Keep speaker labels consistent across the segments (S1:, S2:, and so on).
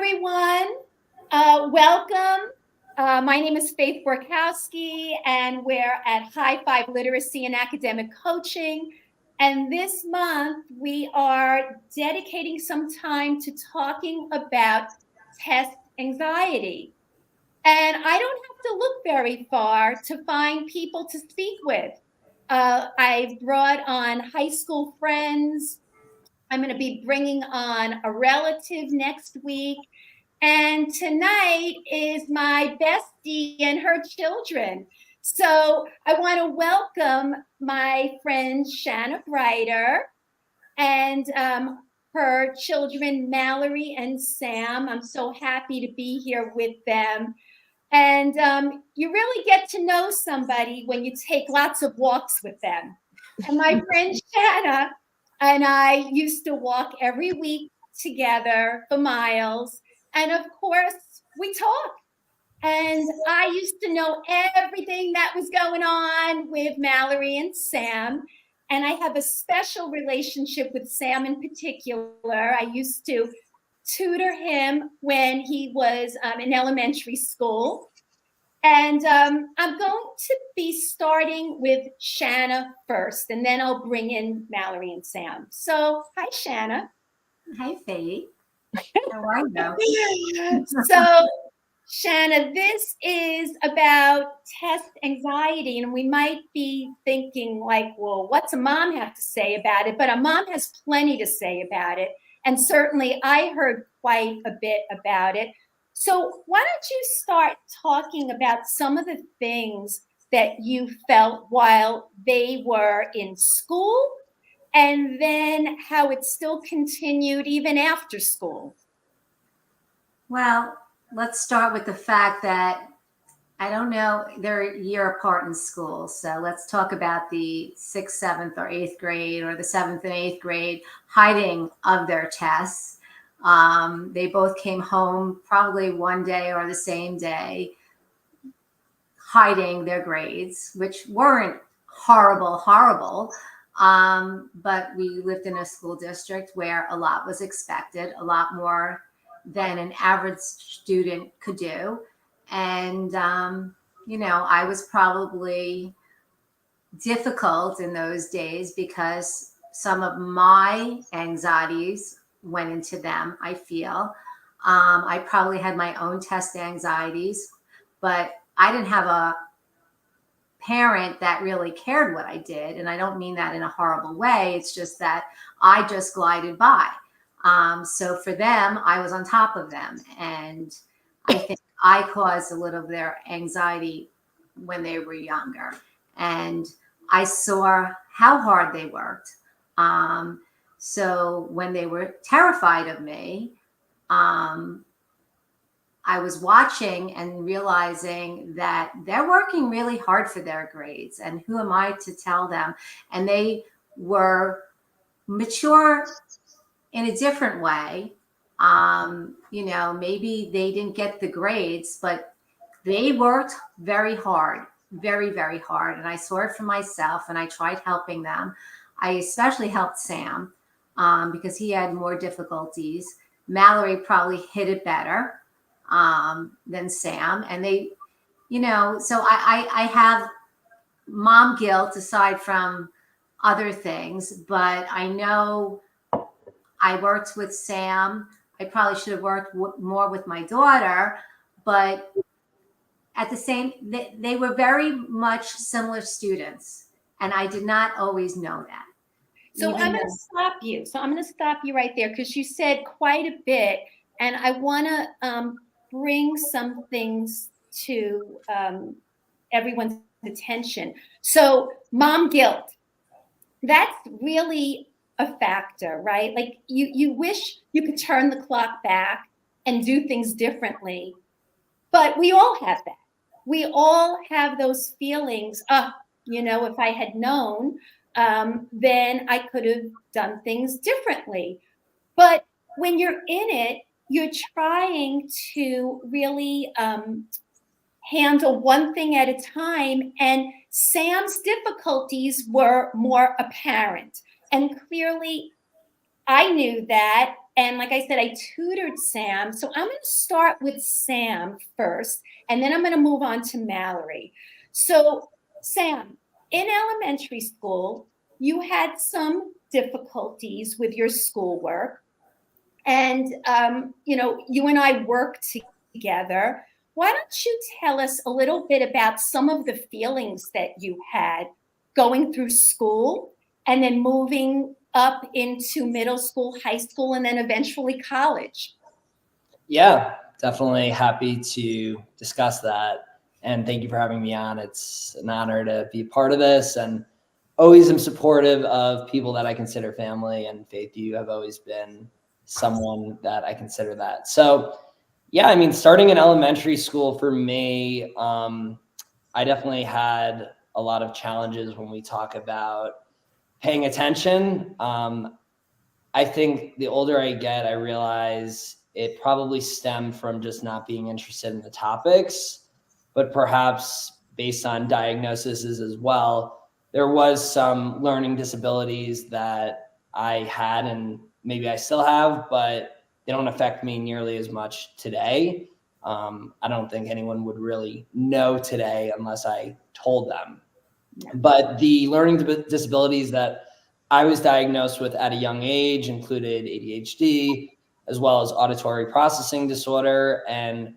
S1: everyone. Welcome. My name is Faith Borkowski, and we're at High Five Literacy and Academic Coaching. And this month, we are dedicating some time to talking about test anxiety. And I don't have to look very far to find people to speak with. I've brought on high school friends. I'm going to be bringing on a relative next week. And tonight is my bestie and her children. So I want to welcome my friend Shana Breiter and her children, Mallory and Sam. I'm so happy to be here with them. And you really get to know somebody when you take lots of walks with them. And my friend Shana and I used to walk every week together for miles. And of course, we talk. And I used to know everything that was going on with Mallory and Sam. And I have a special relationship with Sam in particular. I used to tutor him when he was in elementary school. And I'm going to be starting with Shana first, and then I'll bring in Mallory and Sam. So, hi, Shana.
S2: Hi, Faye. How are you?
S1: So, Shana, this is about test anxiety, and we might be thinking like, well, what's a mom have to say about it? But a mom has plenty to say about it. And certainly I heard quite a bit about it. So why don't you start talking about some of the things that you felt while they were in school, and then how it still continued even after school?
S2: Well, let's start with the fact that I don't know, they're a year apart in school. So let's talk about the 6th, 7th, or 8th grade, or the 7th and 8th grade hiding of their tests. They both came home probably one day or the same day, hiding their grades, which weren't horrible. But we lived in a school district where a lot was expected, a lot more than an average student could do. And, I was probably difficult in those days because some of my anxieties went into them, I feel. I probably had my own test anxieties, but I didn't have a parent that really cared what I did. And I don't mean that in a horrible way. It's just that I just glided by. So for them, I was on top of them. And I think I caused a little of their anxiety when they were younger. And I saw how hard they worked. So when they were terrified of me, I was watching and realizing that they're working really hard for their grades. And who am I to tell them? And they were mature in a different way. Maybe they didn't get the grades, but they worked very hard, very, very hard. And I saw it for myself, and I tried helping them. I especially helped Sam because he had more difficulties. Mallory probably hit it better than Sam. And they, so I have mom guilt aside from other things, but I know I worked with Sam. I probably should have worked more with my daughter, but at the same, they were very much similar students, and I did not always know that.
S1: So I'm going to stop you. So I'm going to stop you right there because you said quite a bit, and I want to bring some things to everyone's attention. So mom guilt, that's really a factor, right? Like you wish you could turn the clock back and do things differently, but we all have that. We all have those feelings. If I had known, then I could have done things differently. But when you're in it, you're trying to really handle one thing at a time. And Sam's difficulties were more apparent. And clearly, I knew that And like I said, I tutored Sam. So I'm going to start with Sam first, and then I'm going to move on to Mallory. So, Sam, in elementary school, you had some difficulties with your schoolwork. And, you and I worked together. Why don't you tell us a little bit about some of the feelings that you had going through school and then moving up into middle school, high school, and then eventually college?
S3: Yeah, definitely happy to discuss that. And thank you for having me on. It's an honor to be a part of this, and always am supportive of people that I consider family. And Faith, you have always been someone that I consider that. So, yeah, I mean, starting in elementary school for me, I definitely had a lot of challenges when we talk about paying attention. I think the older I get, I realize it probably stemmed from just not being interested in the topics, but perhaps based on diagnoses as well, there was some learning disabilities that I had and maybe I still have, but they don't affect me nearly as much today. I don't think anyone would really know today unless I told them. But the learning disabilities that I was diagnosed with at a young age included ADHD, as well as auditory processing disorder. And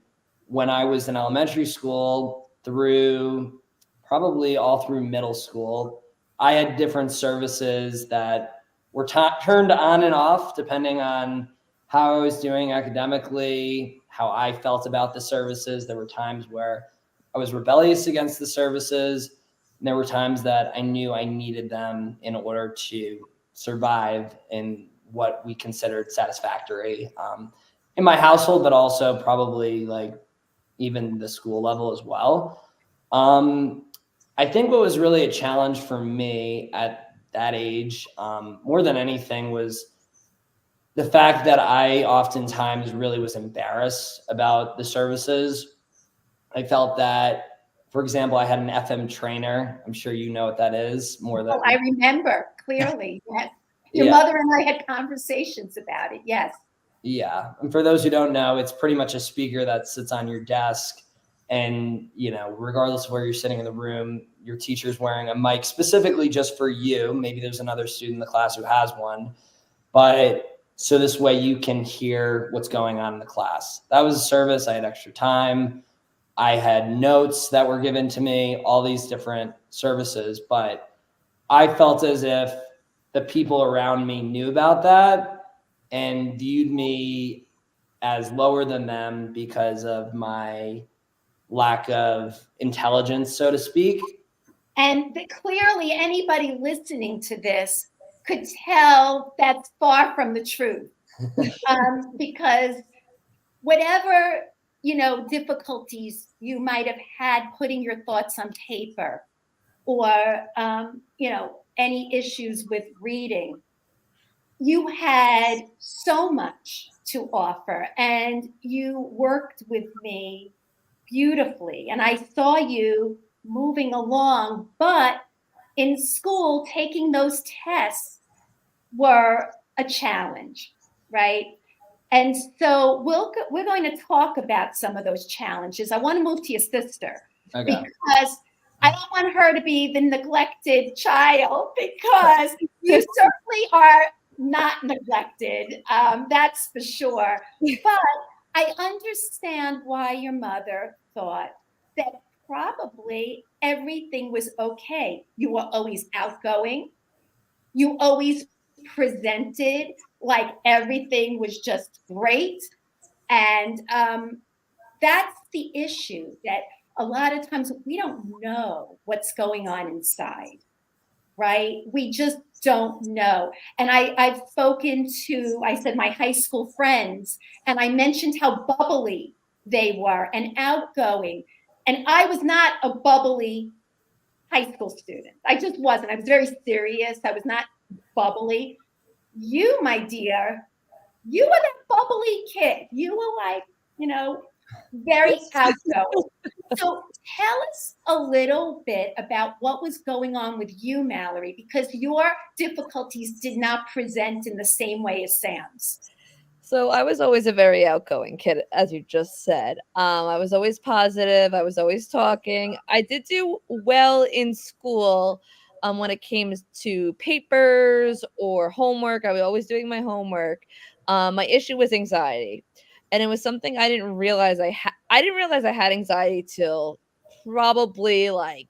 S3: when I was in elementary school, through probably all through middle school, I had different services that were turned on and off depending on how I was doing academically, how I felt about the services. There were times where I was rebellious against the services. There were times that I knew I needed them in order to survive in what we considered satisfactory in my household, but also probably like even the school level as well. I think what was really a challenge for me at that age, more than anything, was the fact that I oftentimes really was embarrassed about the services. I felt that, for example, I had an FM trainer. I'm sure you know what that is more than.
S1: Oh, I remember clearly. Yes. Your
S3: Yeah.
S1: mother and I had conversations about it. Yes.
S3: Yeah. And for those who don't know, it's pretty much a speaker that sits on your desk. And, regardless of where you're sitting in the room, your teacher's wearing a mic specifically just for you. Maybe there's another student in the class who has one. But so this way you can hear what's going on in the class. That was a service. I had extra time. I had notes that were given to me, all these different services, but I felt as if the people around me knew about that and viewed me as lower than them because of my lack of intelligence, so to speak.
S1: And clearly, anybody listening to this could tell that's far from the truth. Because whatever, difficulties you might have had putting your thoughts on paper or, any issues with reading, you had so much to offer and you worked with me beautifully. And I saw you moving along, but in school, taking those tests were a challenge, right? And so we're going to talk about some of those challenges. I want to move to your sister because I don't want her to be the neglected child, because you certainly are not neglected. That's for sure. But I understand why your mother thought that probably everything was okay. You were always outgoing. You always presented like everything was just great. And that's the issue, that a lot of times we don't know what's going on inside, right? We just don't know. And I've spoken to, I said, my high school friends, and I mentioned how bubbly they were and outgoing. And I was not a bubbly high school student. I just wasn't. I was very serious. I was not bubbly. You, my dear, you were that bubbly kid. You were like, very outgoing. So tell us a little bit about what was going on with you, Mallory, because your difficulties did not present in the same way as Sam's.
S4: So I was always a very outgoing kid, as you just said. I was always positive. I was always talking. I did do well in school when it came to papers or homework. I was always doing my homework. My issue was anxiety, and it was something I didn't realize I had. I didn't realize I had anxiety till probably like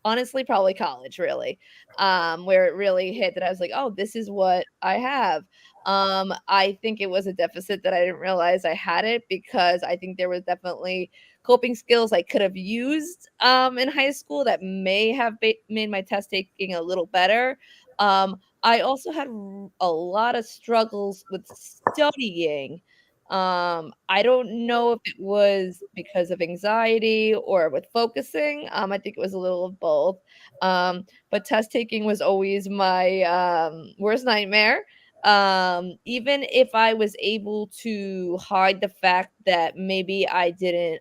S4: honestly probably college really, where it really hit that I was like, oh, this is what I have. I think it was a deficit that I didn't realize I had it, because I think there was definitely coping skills I could have used in high school that may have made my test taking a little better. I also had a lot of struggles with studying. I don't know if it was because of anxiety or with focusing. I think it was a little of both. But test taking was always my worst nightmare. Even if I was able to hide the fact that maybe I didn't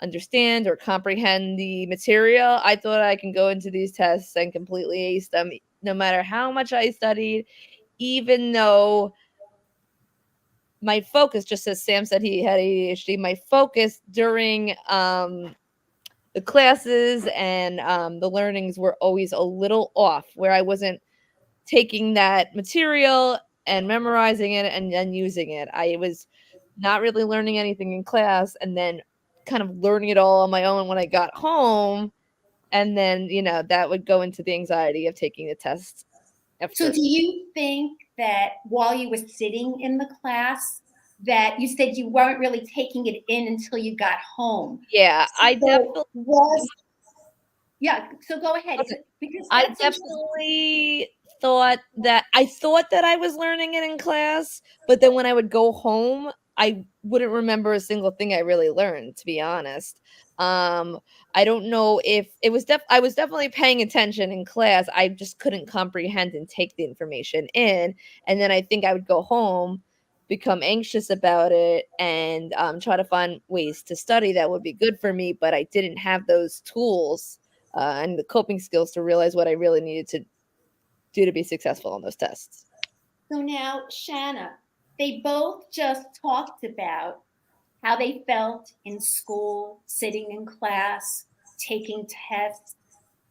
S4: understand or comprehend the material, I thought I can go into these tests and completely ace them, no matter how much I studied, even though my focus, just as Sam said he had ADHD, my focus during the classes and the learnings were always a little off, where I wasn't taking that material and memorizing it and then using it. I was not really learning anything in class, and then kind of learning it all on my own when I got home. And then, that would go into the anxiety of taking the test
S1: So
S4: after.
S1: do you think that while you were sitting in the class, that you said you weren't really taking it in until you got home?
S4: Yeah, I definitely
S1: yeah, so go ahead. Because
S4: I
S1: that's interesting.
S4: definitely thought that I was learning it in class, but then when I would go home, I wouldn't remember a single thing I really learned, to be honest. Um, I don't know if it was I was definitely paying attention in class. I just couldn't comprehend and take the information in. And then I think I would go home, become anxious about it, and try to find ways to study that would be good for me, but I didn't have those tools and the coping skills to realize what I really needed to do to be successful on those tests.
S1: So now, Shana, they both just talked about how they felt in school, sitting in class, taking tests,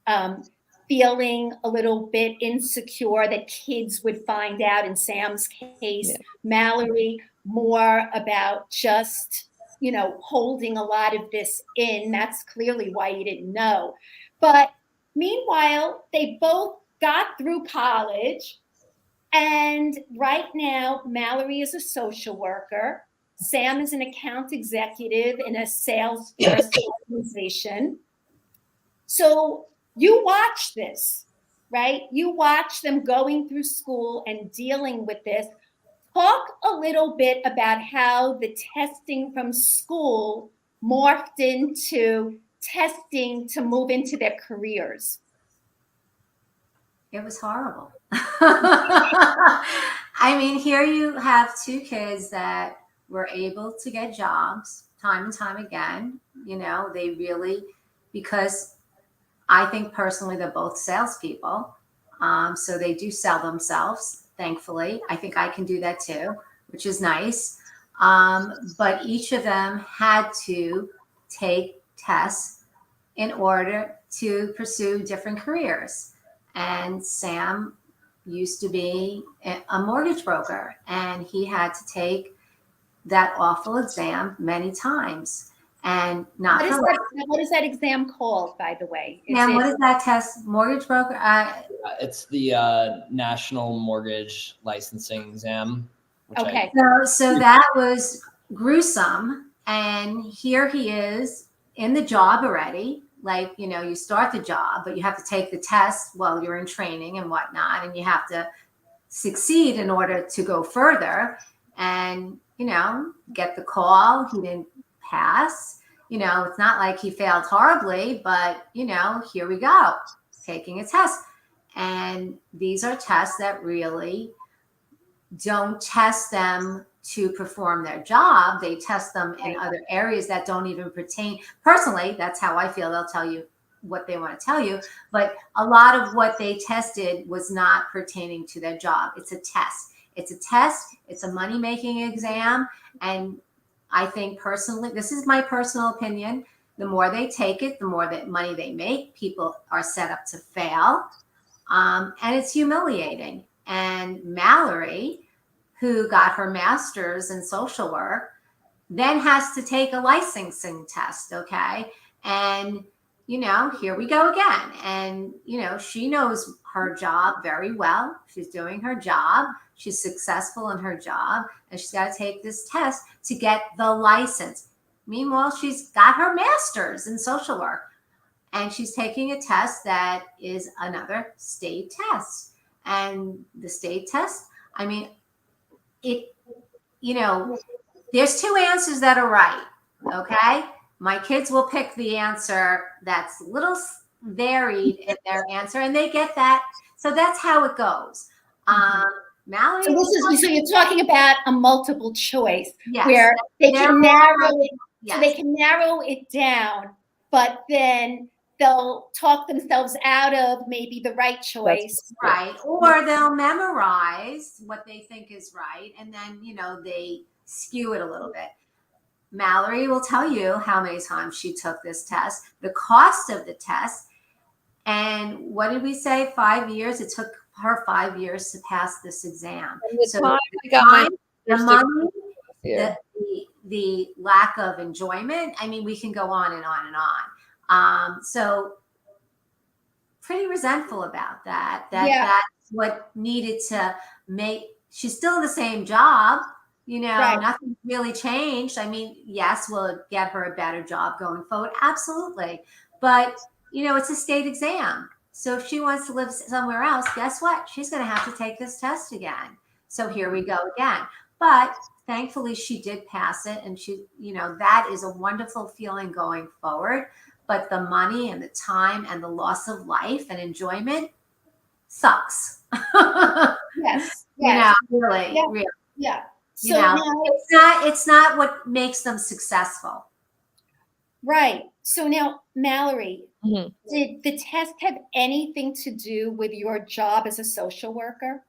S1: um, feeling a little bit insecure that kids would find out. In Sam's case,
S4: Yeah.
S1: Mallory, more about just, holding a lot of this in. That's clearly why you didn't know. But meanwhile, they both got through college. And right now, Mallory is a social worker. Sam is an account executive in a Salesforce organization. So you watch this, right? You watch them going through school and dealing with this. Talk a little bit about how the testing from school morphed into testing to move into their careers.
S2: It was horrible. I mean, here you have two kids that were able to get jobs time and time again. They really, because I think personally they're both salespeople. So they do sell themselves, thankfully. I think I can do that too, which is nice. But each of them had to take tests in order to pursue different careers. And Sam used to be a mortgage broker, and he had to take that awful exam many times. And not
S1: what is that exam called, by the way?
S2: What is that test? Mortgage broker?
S3: It's the National Mortgage Licensing Exam.
S1: Okay.
S2: So that was gruesome. And here he is in the job already. Like, you start the job, but you have to take the test while you're in training and whatnot. And you have to succeed in order to go further. And, get the call. He didn't pass. It's not like he failed horribly, but, here we go, taking a test. And these are tests that really don't test them to perform their job. They test them in other areas that don't even pertain. Personally, that's how I feel. They'll tell you what they want to tell you. But a lot of what they tested was not pertaining to their job. It's a test. It's a test. It's a money-making exam. And I think personally, this is my personal opinion, the more they take it, the more that money they make. People are set up to fail. And it's humiliating. And Mallory, who got her master's in social work, then has to take a licensing test. Okay. And, here we go again. And, she knows her job very well. She's doing her job. She's successful in her job. And she's got to take this test to get the license. Meanwhile, she's got her master's in social work. And she's taking a test that is another state test. And the state test, I mean, there's two answers that are right. Okay. My kids will pick the answer that's a little varied in their answer, and they get that. So that's how it goes. Mallory.
S1: So you're talking about a multiple choice,
S2: yes,
S1: where they can narrow it.
S2: Yes.
S1: So they can narrow it down, but then they'll talk themselves out of maybe the right choice.
S2: Right. Or they'll memorize what they think is right. And then, they skew it a little bit. Mallory will tell you how many times she took this test, the cost of the test. And what did we say? 5 years? It took her 5 years to pass this exam.
S4: So the
S2: money, the lack of enjoyment. I mean, we can go on and on and on. So pretty resentful about that. That's what needed to make. She's still in the same job.
S1: Right.
S2: Nothing really changed. I mean, yes, will it get her a better job going forward? Absolutely. But, it's a state exam. So if she wants to live somewhere else, guess what? She's going to have to take this test again. So here we go again. But thankfully, she did pass it. And she, that is a wonderful feeling going forward. But the money and the time and the loss of life and enjoyment sucks.
S1: Yes.
S2: Really.
S1: Yeah.
S2: So it's not what makes them successful.
S1: Right. So now, Mallory,
S4: Mhm.
S1: did the test have anything to do with your job as a social worker?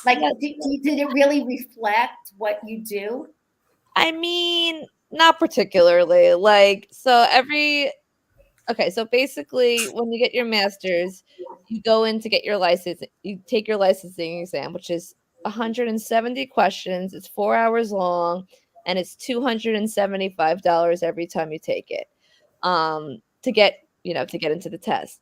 S1: Like, did it really reflect what you do?
S4: I mean, not particularly. So basically, when you get your master's, you go in to get your license. You take your licensing exam, which is 170 questions. It's 4 hours long, and it's $275 every time you take it. To get into the test.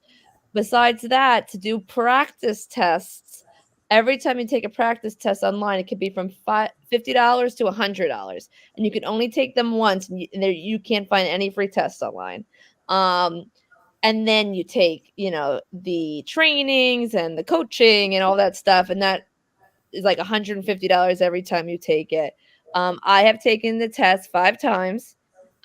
S4: Besides that, to do practice tests, every time you take a practice test online, it could be from $50 to $100, and you can only take them once, and you can't find any free tests online. And then you take, the trainings and the coaching and all that stuff, and that is like $150 every time you take it. I have taken the test 5 times.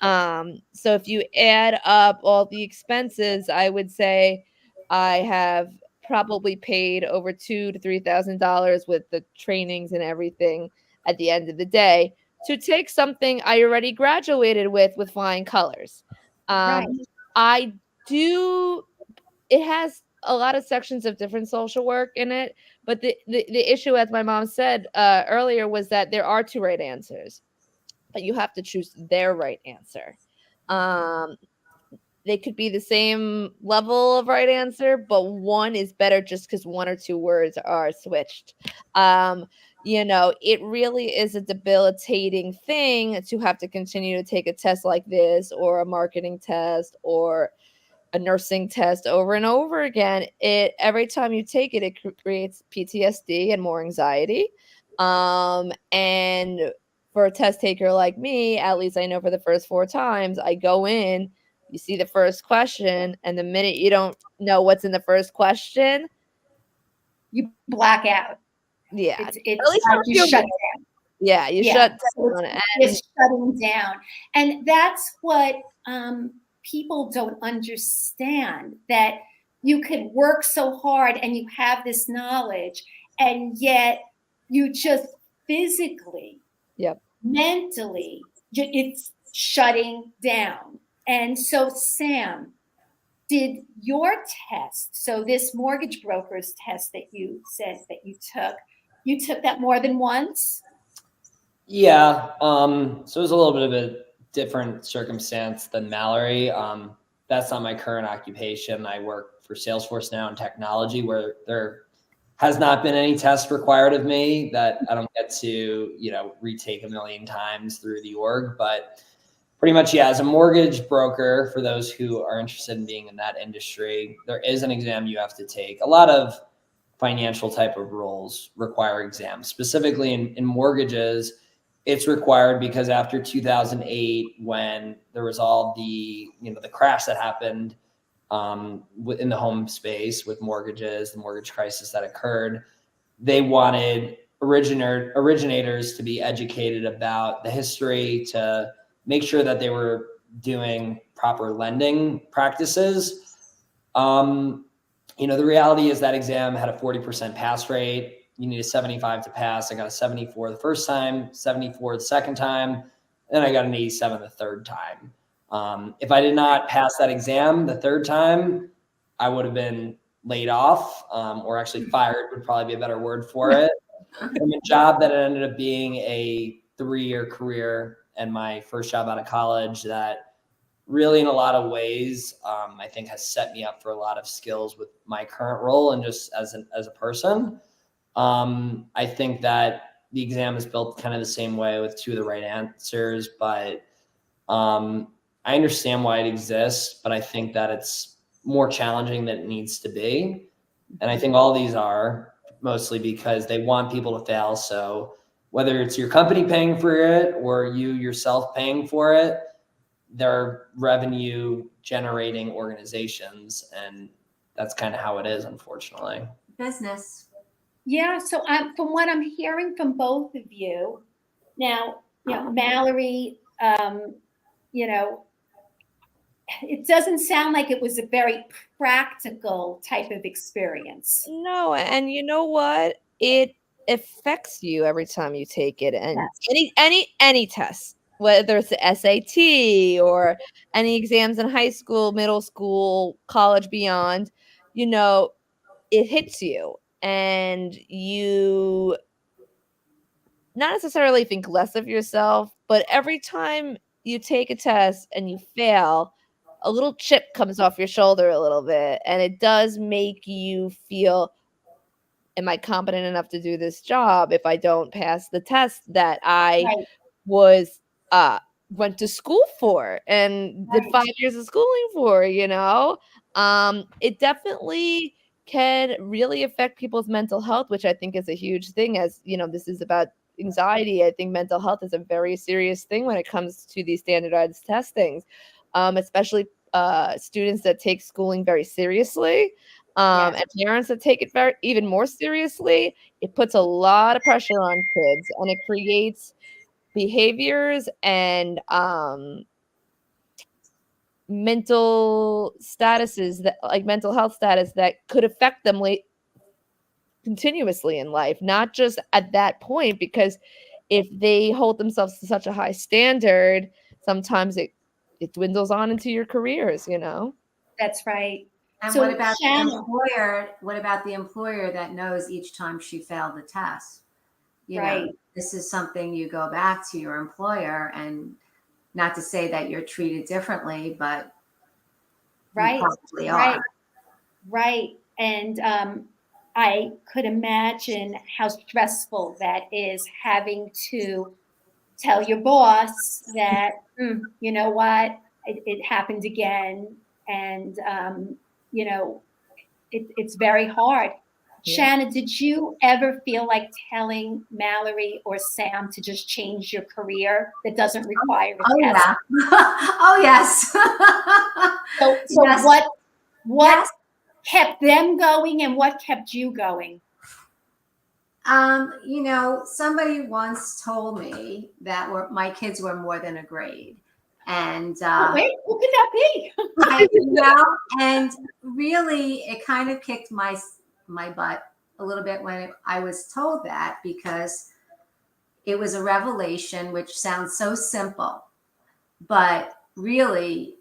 S4: So if you add up all the expenses, I would say I have probably paid over $2,000 to $3,000 with the trainings and everything at the end of the day to take something I already graduated with flying colors.
S1: Right.
S4: I do. It has a lot of sections of different social work in it, but the issue, as my mom said earlier, was that there are 2 right answers, but you have to choose their right answer. They could be the same level of right answer, but one is better just because 1 or 2 words are switched. It really is a debilitating thing to have to continue to take a test like this, or a marketing test, or a nursing test over and over again. Every time you take it, it creates PTSD and more anxiety. And for a test taker like me, at least I know for the first 4 times, I go in, you see the first question, and the minute you don't know what's in the first question,
S1: You black out.
S4: yeah,
S1: It's
S4: at least
S1: like you shut down.
S4: Yeah, you shut down.
S1: It's shutting down. And that's what people don't understand, that you could work so hard and you have this knowledge, and yet you just physically, mentally, it's shutting down. And so, Sam, did your test, so this mortgage broker's test that you said that you took, You took that more than once?
S3: Yeah. So it was a little bit of a different circumstance than Mallory. That's not my current occupation. I work for Salesforce now in technology, where there has not been any test required of me that I don't get to, retake a million times through the org. But pretty much, yeah, as a mortgage broker, for those who are interested in being in that industry, there is an exam you have to take. A lot of financial type of roles require exams. Specifically in mortgages, it's required because after 2008, when there was all the crash that happened in the home space with mortgages, the mortgage crisis that occurred, they wanted originators to be educated about the history, to make sure that they were doing proper lending practices. The reality is that exam had a 40% pass rate. You need a 75 to pass. I got a 74 the first time, 74 the second time, and I got an 87 the third time. If I did not pass that exam the third time, I would have been laid off, or actually fired would probably be a better word for it, from a job that ended up being a 3-year career and my first job out of college that really, in a lot of ways, I think has set me up for a lot of skills with my current role and just as a person. I think that the exam is built kind of the same way with 2 of the right answers, but I understand why it exists, but I think that it's more challenging than it needs to be. And I think all these are mostly because they want people to fail. So whether it's your company paying for it or you yourself paying for it, they're revenue generating organizations. And that's kind of how it is, unfortunately.
S2: Business.
S1: Yeah. So from what I'm hearing from both of you now, Mallory, it doesn't sound like it was a very practical type of experience.
S4: No, and you know what? It affects you every time you take it, and
S1: Yes.
S4: any test, whether it's the SAT or any exams in high school, middle school, college, beyond, it hits you, and you not necessarily think less of yourself, but every time you take a test and you fail, a little chip comes off your shoulder a little bit, and it does make you feel, am I competent enough to do this job if I don't pass the test that I
S1: Right.
S4: was went to school for and did
S1: Right.
S4: 5 years of schooling for, it definitely can really affect people's mental health, which I think is a huge thing. As this is about anxiety. I think mental health is a very serious thing when it comes to these standardized testings, especially students that take schooling very seriously,
S1: Yes.
S4: and parents that take it even more seriously. It puts a lot of pressure on kids, and it creates behaviors and mental statuses, that like mental health status, that could affect them continuously in life, not just at that point, because if they hold themselves to such a high standard, sometimes it dwindles on into your careers.
S1: That's right.
S2: And
S1: So
S2: what about the
S1: Shana,
S2: employer? What about the employer that knows each time she failed the test?
S1: right,
S2: This is something you go back to your employer, and not to say that you're treated differently, but you
S1: right,
S2: probably
S1: right,
S2: are.
S1: right. And I could imagine how stressful that is, having to tell your boss that, you know what, it happened again. And, it's very hard.
S4: Yeah.
S1: Shanna, did you ever feel like telling Mallory or Sam to just change your career that doesn't require
S2: Oh
S1: a test?
S2: yeah. Oh yes.
S1: So
S2: Yes.
S1: what
S2: Yes.
S1: kept them going and what kept you going?
S2: Somebody once told me that my kids were more than a grade. And
S1: Oh, wait, who could that be?
S2: and really it kind of kicked my butt a little bit when I was told that, because it was a revelation, which sounds so simple, but really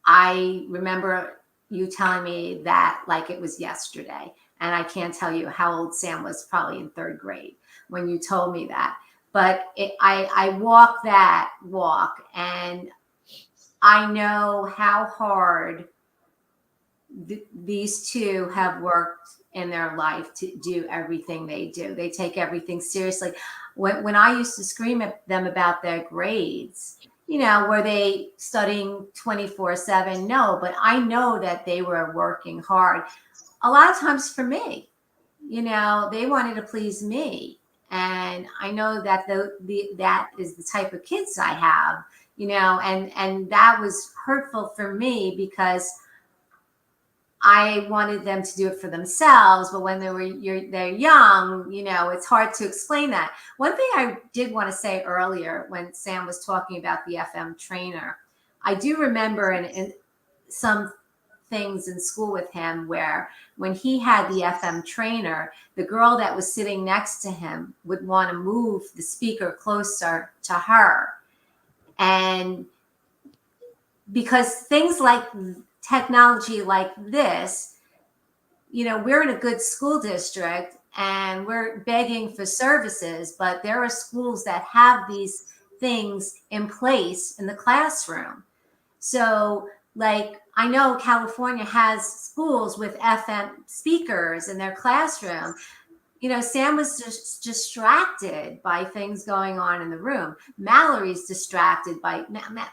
S2: I remember you telling me that like it was yesterday. And I can't tell you how old Sam was, probably in 3rd grade when you told me that. But I walk that walk, and I know how hard these two have worked in their life to do everything they do. They take everything seriously. When I used to scream at them about their grades, were they studying 24/7? No, but I know that they were working hard. A lot of times for me, they wanted to please me. And I know that that is the type of kids I have, and that was hurtful for me because I wanted them to do it for themselves, but when they're young, it's hard to explain that. One thing I did want to say earlier when Sam was talking about the FM trainer, I do remember in some things in school with him where when he had the FM trainer, the girl that was sitting next to him would want to move the speaker closer to her. And because things like technology like this, we're in a good school district and we're begging for services, but there are schools that have these things in place in the classroom. So like, I know California has schools with FM speakers in their classroom. Sam was just distracted by things going on in the room. Mallory's distracted by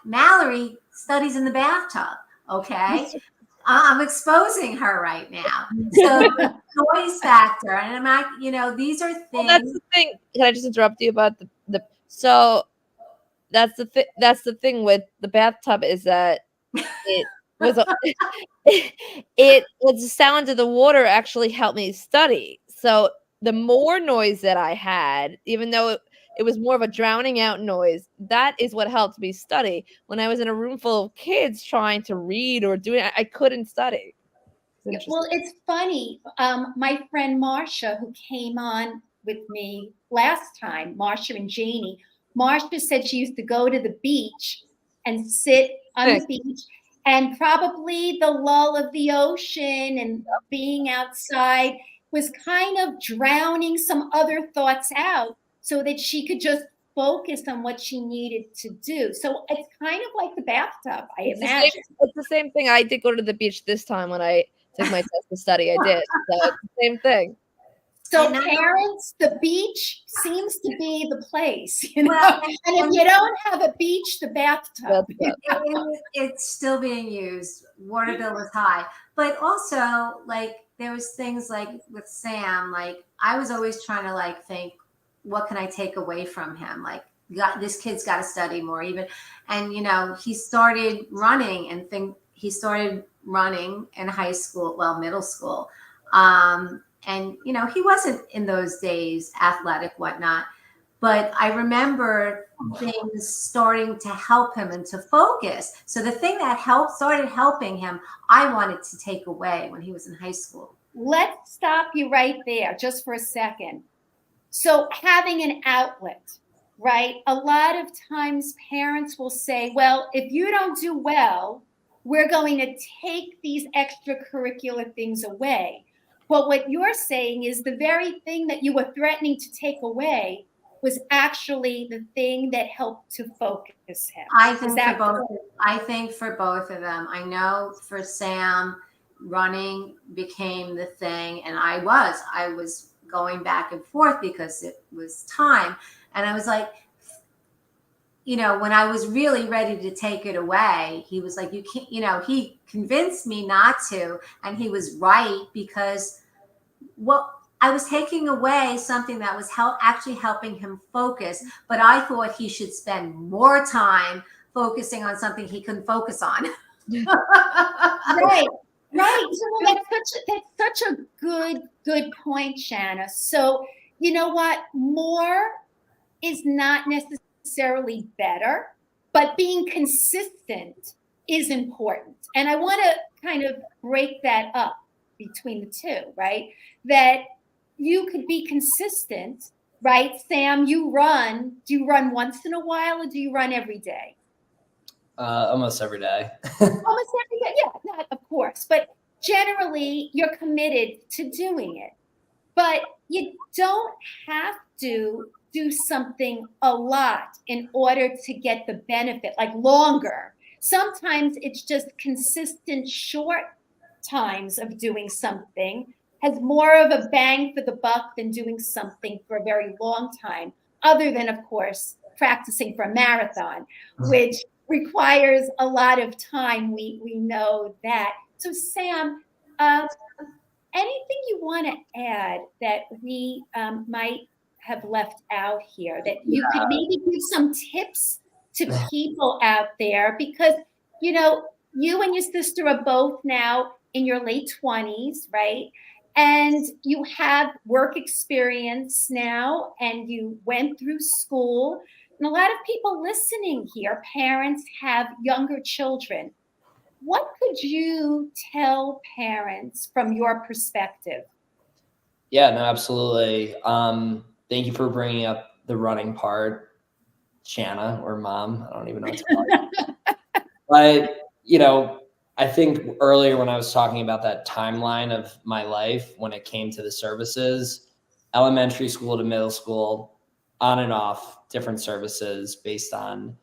S2: Mallory studies in the bathtub. Okay. I'm exposing her right now. So the noise factor, and I'm not, these are things.
S4: Well, that's the thing. Can I just interrupt you about so that's the thing with the bathtub is that it was the sound of the water actually helped me study. So the more noise that I had, even though it was more of a drowning out noise, that is what helped me study. When I was in a room full of kids trying to read or do it, I couldn't study.
S1: Well, it's funny. My friend Marsha, who came on with me last time, Marsha and Janie, Marsha said she used to go to the beach and sit on the beach, and probably the lull of the ocean and being outside was kind of drowning some other thoughts out so that she could just focus on what she needed to do. So it's kind of like the bathtub, I imagine.
S4: It's the same thing. I did go to the beach this time when I took my test to study. I did. So it's the same thing.
S1: So parents, the beach seems to be the place, Well, and if you don't have a beach, the bathtub.
S2: It's still being used. Water bill is high. But also, like, there was things like with Sam, like, I was always trying to, like, think, what can I take away from him? Like, this kid's got to study more even. And, he started running he started running in high school, middle school. And, he wasn't in those days athletic, whatnot. But I remember things starting to help him and to focus. So the thing that started helping him, I wanted to take away when he was in high school.
S1: Let's stop you right there just for a second. So having an outlet, right? A lot of times parents will say, well, if you don't do well, we're going to take these extracurricular things away. But what you're saying is the very thing that you were threatening to take away was actually the thing that helped to focus him.
S2: I think for both of them. I know for Sam, running became the thing, and I was going back and forth because it was time. And I was like, when I was really ready to take it away, he was like, you can't, he convinced me not to. And he was right, because I was taking away something that was actually helping him focus. But I thought he should spend more time focusing on something he couldn't focus on.
S1: Right. Right. So that's such a good point, Shana. So you know what? More is not necessarily better, but being consistent is important. And I want to kind of break that up between the two, right? That you could be consistent, right? Sam, do you run once in a while, or do you run every day?
S3: Almost every day.
S1: Almost every day, yeah, not of course. But generally you're committed to doing it. But you don't have to do something a lot in order to get the benefit, like longer. Sometimes it's just consistent short times of doing something has more of a bang for the buck than doing something for a very long time, other than, of course, practicing for a marathon, which requires a lot of time. We know that. So, Sam, anything you want to add that we might have left out here that you could maybe give some tips to people out there? Because, you know, you and your sister are both now in your late 20s, right? And you have work experience now and you went through school. And a lot of people listening here, parents have younger children. What could you tell parents from your perspective?
S3: Yeah, no, absolutely. Thank you for bringing up the running part, Shana, or mom. I don't even know what to call you. But, you know, I think earlier when I was talking about that timeline of my life, when it came to the services, elementary school to middle school, on and off, different services based on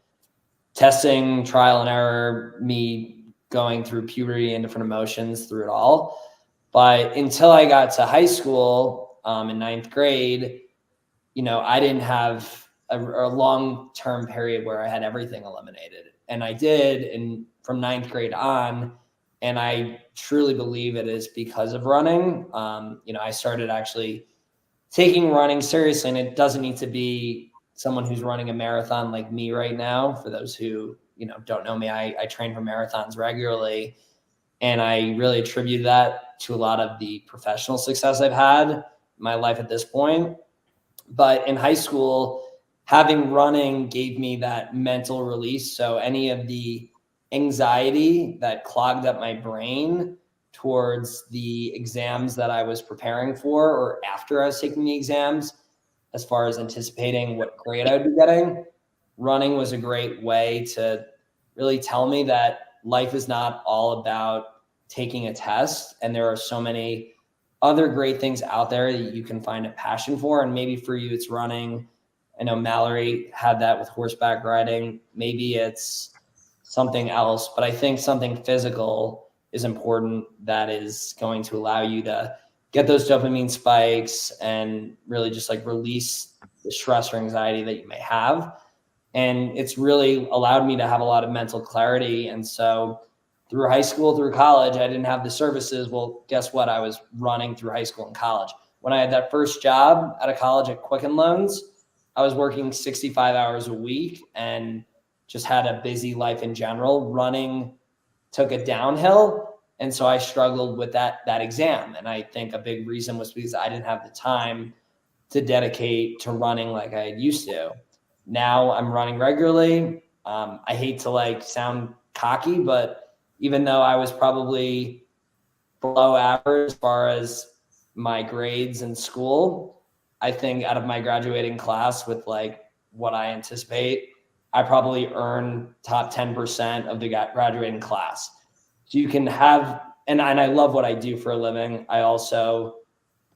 S3: testing, trial and error, me going through puberty and different emotions through it all. But until I got to high school in ninth grade, you know, I didn't have a long-term period where I had everything eliminated. And I did, and from ninth grade on, and I truly believe it is because of running. You know, I started actually taking running seriously, and it doesn't need to be someone who's running a marathon like me right now. For those who, you know, don't know me, I train for marathons regularly, and I really attribute that to a lot of the professional success I've had in my life at this point. But in high school, having running gave me that mental release. So any of the anxiety that clogged up my brain towards the exams that I was preparing for, or after I was taking the exams, as far as anticipating what grade I would be getting, running was a great way to really tell me that life is not all about taking a test. And there are so many other great things out there that you can find a passion for. And maybe for you, it's running. I know Mallory had that with horseback riding. Maybe it's something else, but I think something physical is important that is going to allow you to get those dopamine spikes and really just like release the stress or anxiety that you may have. And it's really allowed me to have a lot of mental clarity. And so through high school, through college, I didn't have the services. Well, guess what? I was running through high school and college. When I had that first job out of college at Quicken Loans, I was working 65 hours a week and just had a busy life in general. Running took it downhill. And so I struggled with that exam. And I think a big reason was because I didn't have the time to dedicate to running like I had used to. Now I'm running regularly. I hate to like sound cocky, but even though I was probably below average as far as my grades in school, I think out of my graduating class with like what I anticipate, I probably earn top 10% of the graduating class. So you can have, and I love what I do for a living. I also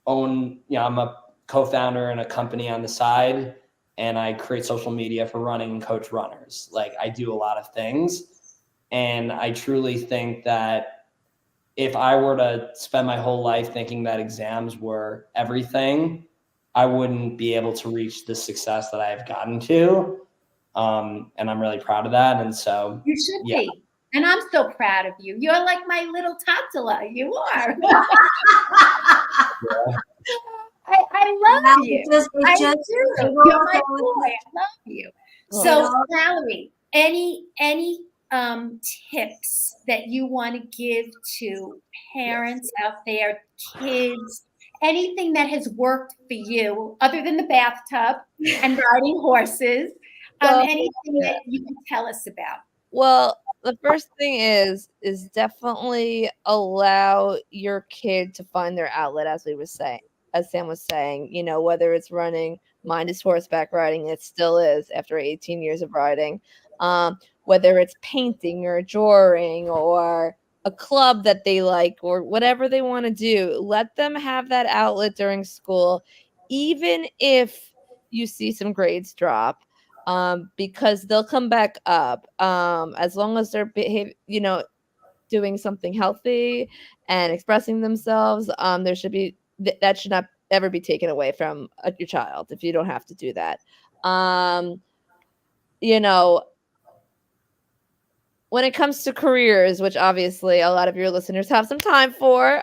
S3: own, you know, I'm a co-founder in a company on the side, and I create social media for running and coach runners. Like I do a lot of things. And I truly think that if I were to spend my whole life thinking that exams were everything, I wouldn't be able to reach the success that I have gotten to. And I'm really proud of that. And so
S1: you should be. And I'm so proud of you. You're like my little Tatala. You are. I love you. I do. You're my boy. I love you. So, Mallory, any tips that you want to give to parents out there, kids, anything that has worked for you other than the bathtub and riding horses, anything that you can tell us about?
S4: Well, the first thing is definitely allow your kid to find their outlet, as Sam was saying, you know, whether it's running, mine is horseback riding, it still is after 18 years of riding. Whether it's painting or drawing or a club that they like or whatever they want to do. Let them have that outlet during school, even if you see some grades drop, because they'll come back up, as long as they're doing something healthy and expressing themselves. There should be that should not ever be taken away from your child if you don't have to do that. You know, when it comes to careers, which obviously a lot of your listeners have some time for,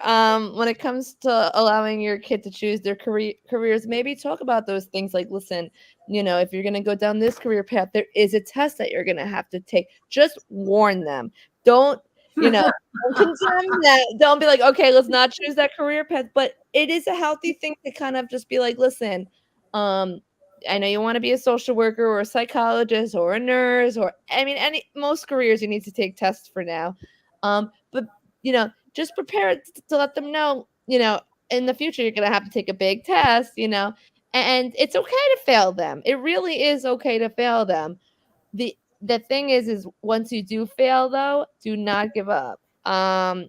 S4: when it comes to allowing your kid to choose their careers, maybe talk about those things like, listen, if you're going to go down this career path, there is a test that you're going to have to take. Just warn them. Don't condemn that. Don't be like, okay, let's not choose that career path. But it is a healthy thing to kind of just be like, listen, I know you want to be a social worker or a psychologist or a nurse, or most careers you need to take tests for now. But just prepare to let them know, in the future you're gonna have to take a big test, and it's okay to fail them. It really is okay to fail them. The thing is once you do fail though, do not give up. I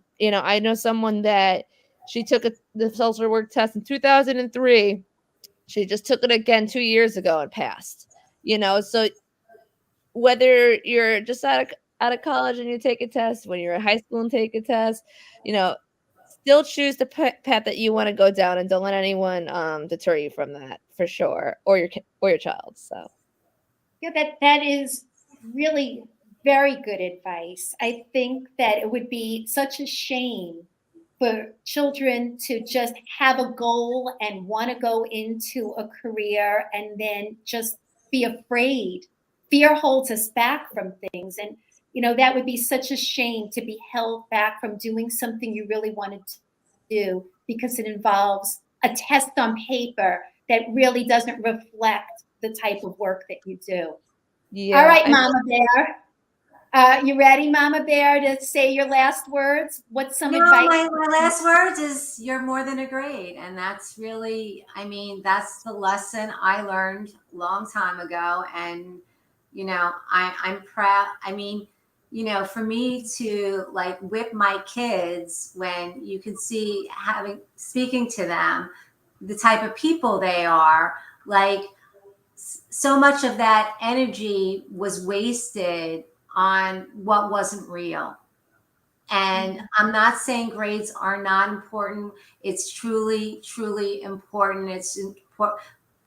S4: know someone that she took the social work test in 2003. She just took it again 2 years ago and passed. So whether you're just out of college and you take a test, when you're in high school and take a test, still choose the path that you want to go down, and don't let anyone deter you from that, for sure, or your child. So
S1: yeah, that is really very good advice. I think that it would be such a shame for children to just have a goal and want to go into a career and then just be afraid. Fear holds us back from things. And, that would be such a shame to be held back from doing something you really wanted to do because it involves a test on paper that really doesn't reflect the type of work that you do.
S4: Yeah.
S1: All right, Mama Bear. You ready, Mama Bear, to say your last words? What's some advice?
S2: My last words is you're more than a grade. And that's really, that's the lesson I learned a long time ago. And, I'm proud. For me to like whip my kids when you can see speaking to them, the type of people they are, like so much of that energy was wasted on what wasn't real. And I'm not saying grades are not important. It's truly, truly important. It's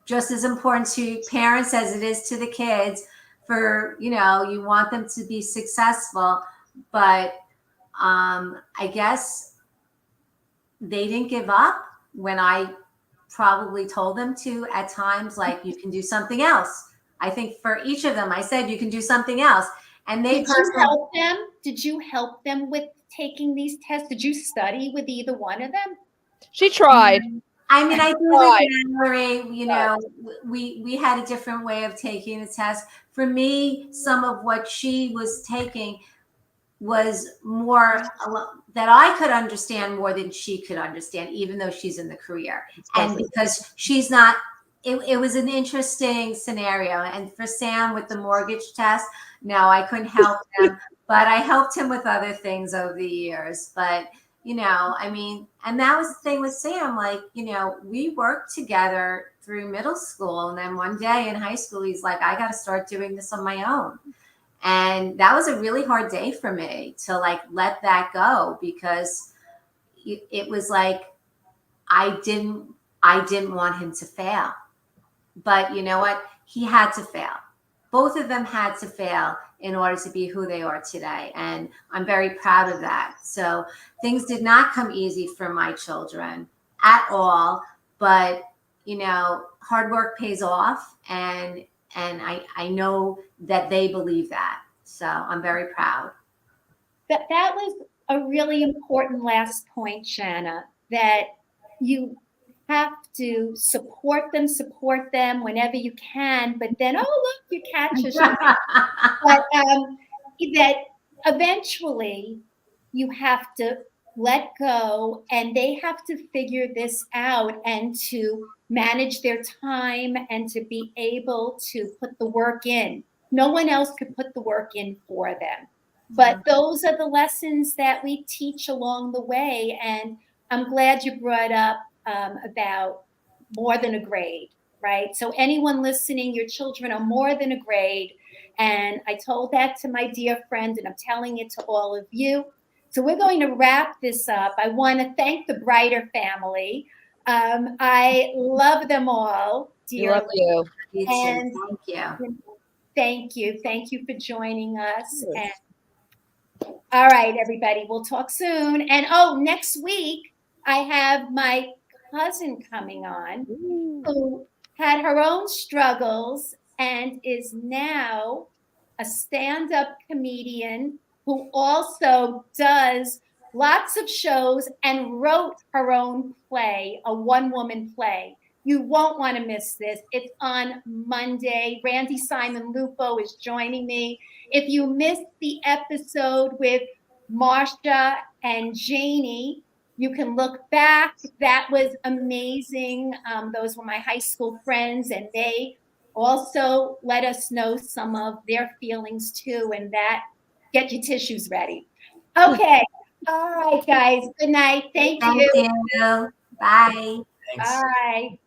S2: just as important to parents as it is to the kids. For, you want them to be successful. But I guess they didn't give up when I probably told them to at times, like, you can do something else. I think for each of them, I said, you can do something else. And
S1: Did you help them? Did you help them with taking these tests? Did you study with either one of them?
S4: She tried.
S2: I did with Mallory. We had a different way of taking the test. For me, some of what she was taking was more that I could understand more than she could understand, even though she's in the career. And because she's not, it was an interesting scenario. And for Sam with the mortgage test, no, I couldn't help him, but I helped him with other things over the years. But, and that was the thing with Sam, like, we worked together through middle school. And then one day in high school, he's like, I got to start doing this on my own. And that was a really hard day for me to like let that go, because it was like I didn't want him to fail. But you know what? He had to fail. Both of them had to fail in order to be who they are today. And I'm very proud of that. So things did not come easy for my children at all. But, hard work pays off. And I know that they believe that. So I'm very proud.
S1: That was a really important last point, Shana, that you have to support them whenever you can. But then, oh, look, you catch us. But that eventually you have to let go, and they have to figure this out and to manage their time and to be able to put the work in. No one else could put the work in for them. But those are the lessons that we teach along the way. And I'm glad you brought up about more than a grade, right? So anyone listening, your children are more than a grade. And I told that to my dear friend, and I'm telling it to all of you. So we're going to wrap this up. I want to thank the Breiter family. I love them all
S4: We love
S1: dearly.
S4: you.
S2: You too.
S1: And
S2: Thank you.
S1: thank you. Thank you for joining us. And all right, everybody, we'll talk soon. And oh, next week, I have my cousin coming on
S4: Ooh.
S1: who had her own struggles and is now a stand up comedian who also does lots of shows and wrote her own play, a one woman play. You won't want to miss this. It's on Monday. Randy Simon Lupo is joining me. If you missed the episode with Marsha and Janie, you can look back. That was amazing. Those were my high school friends, and they also let us know some of their feelings too. And that, get your tissues ready. Okay. All right, guys. Good night. Thank
S2: Thank
S1: you.
S2: you. Bye.
S3: Thanks.
S1: Bye.